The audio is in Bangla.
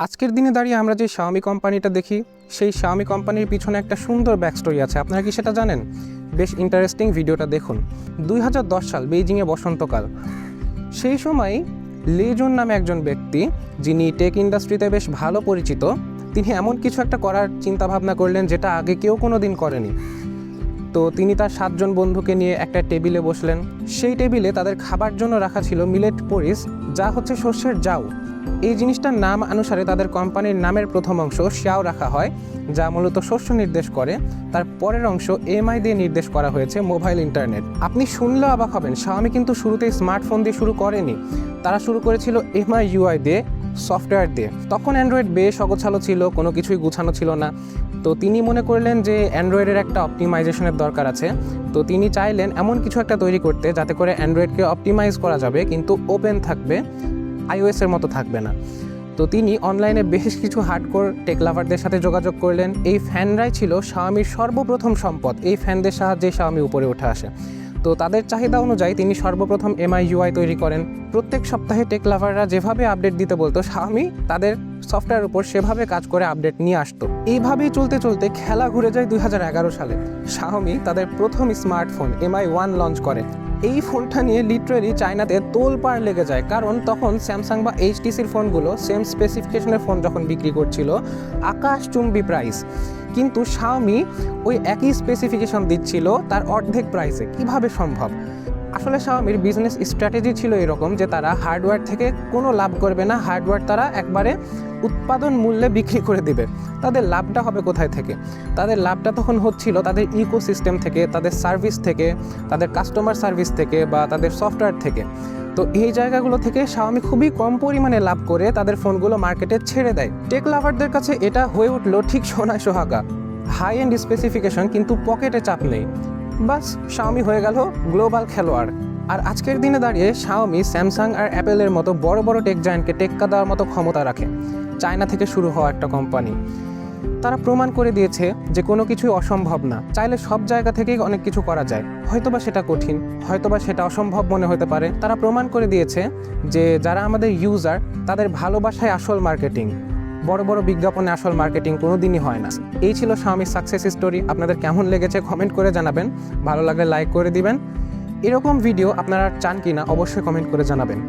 আজকের দিনে দাঁড়িয়ে আমরা যে Xiaomi কোম্পানিটা দেখি, সেই Xiaomi কোম্পানির পিছনে একটা সুন্দর ব্যাকস্টোরি আছে। আপনারা কি সেটা জানেন? বেশ ইন্টারেস্টিং, ভিডিওটা দেখুন। 2010 সাল, বেইজিংয়ে বসন্তকাল। সেই সময় লে জুন নামে একজন ব্যক্তি, যিনি টেক ইন্ডাস্ট্রিতে বেশ ভালো পরিচিত, তিনি এমন কিছু একটা করার চিন্তাভাবনা করলেন যেটা আগে কেউ কোনো দিন করেনি। তো তিনি তার 7 জন বন্ধুকে নিয়ে একটা টেবিলে বসলেন। সেই টেবিলে তাদের খাবার জন্য রাখা ছিল মিলেট পরিস, যা হচ্ছে শস্যের জাউ। এই জিনিসটার নাম অনুসারে তাদের কোম্পানির নামের প্রথম অংশ শ্যাও রাখা হয়, যা মূলত শস্য নির্দেশ করে। তার পরের অংশ এমআই দিয়ে নির্দেশ করা হয়েছে, মোবাইল ইন্টারনেট। আপনি শুনলেও অবাক হবেন, Xiaomi কিন্তু শুরুতেই স্মার্টফোন দিয়ে শুরু করেনি। তারা শুরু করেছিল এমআই ইউআই দিয়ে, সফটওয়্যার দিয়ে। তখন অ্যান্ড্রয়েড বেশ অগোছালো ছিল, কোনো কিছুই গুছানো ছিল না। তো তিনি মনে করলেন যে অ্যান্ড্রয়েডের একটা অপটিমাইজেশনের দরকার আছে। তো তিনি চাইলেন এমন কিছু একটা তৈরি করতে যাতে করে অ্যান্ড্রয়েডকে অপটিমাইজ করা যাবে, কিন্তু ওপেন থাকবে, আইওএসের মতো থাকবে না। তো তিনি অনলাইনে বেশ কিছু হার্ডকোর টেক লাভারদের সাথে যোগাযোগ করলেন। এই ফ্যানরাই ছিল Xiaomiর সর্বপ্রথম সম্পদ। এই ফ্যানদের সাহায্যে Xiaomi উপরে উঠে আসে। তো তাদের চাহিদা অনুযায়ী তিনি সর্বপ্রথম এমআই ইউআই তৈরি করেন। প্রত্যেক সপ্তাহে টেক লাভাররা যেভাবে আপডেট দিতে বলতো, Xiaomi তাদের সফটওয়্যার উপর সেভাবে কাজ করে আপডেট নিয়ে আসতো। এইভাবেই চলতে চলতে খেলা ঘুরে যায় 2011 সালে। Xiaomi তাদের প্রথম স্মার্টফোন MI1 লঞ্চ করে। এই ফোনটা নিয়ে লিটারেলি চায়নাতে তোলপাড় লেগে যায়, কারণ তখন স্যামসাং বা এইচটিসির ফোনগুলো সেম স্পেসিফিকেশনের ফোন যখন বিক্রি করছিল, আকাশচুম্বী প্রাইস। কিন্তু Xiaomi ওই একই স্পেসিফিকেশন দিচ্ছিল তার অর্ধেক প্রাইসে। কিভাবে সম্ভব? আসলে Xiaomiর বিজনেস স্ট্র্যাটেজি ছিল এরকম যে তারা হার্ডওয়্যার থেকে কোনো লাভ করবে না, হার্ডওয়্যার তারা একবারে উৎপাদন মূল্যে বিক্রি করে দিবে। তাদের লাভটা হবে কোথায় থেকে? তাদের লাভটা তখন হচ্ছিল তাদের ইকোসিস্টেম থেকে, তাদের সার্ভিস থেকে, তাদের কাস্টমার সার্ভিস থেকে, বা তাদের সফটওয়্যার থেকে। তো এই জায়গাগুলো থেকে Xiaomi খুবই কম পরিমাণে লাভ করে তাদের ফোনগুলো মার্কেটে ছেড়ে দেয়। টেক লাভারদের কাছে এটা হয়ে উঠলো ঠিক সোনায় সোহাগা। হাই এন্ড স্পেসিফিকেশন, কিন্তু পকেটে চাপ নেই। বাস, Xiaomi হয়ে গেল গ্লোবাল খেলোয়াড়। আর আজকের দিনে দাঁড়িয়ে Xiaomi, স্যামসাং আর অ্যাপেলের মতো বড় বড় টেক জায়ান্টকে টেক্কা দেওয়ার মতো ক্ষমতা রাখে। চায়না থেকে শুরু হওয়া একটা কোম্পানি, তারা প্রমাণ করে দিয়েছে যে কোনো কিছুই অসম্ভব না। চাইলে সব জায়গা থেকেই অনেক কিছু করা যায়। হয়তোবা সেটা কঠিন, হয়তোবা সেটা অসম্ভব মনে হতে পারে। তারা প্রমাণ করে দিয়েছে যে যারা আমাদের ইউজার, তাদের ভালোবাসায় আসল মার্কেটিং। বড় বড় বিজ্ঞাপনে আসল মার্কেটিং কোনো দিনই হয় না। এই ছিল Xiaomi সাকসেস স্টোরি। আপনাদের কেমন লেগেছে কমেন্ট করে জানাবেন। ভালো লাগলে লাইক করে দিবেন। এরকম ভিডিও আপনারা চান কি না অবশ্যই কমেন্ট করে জানাবেন।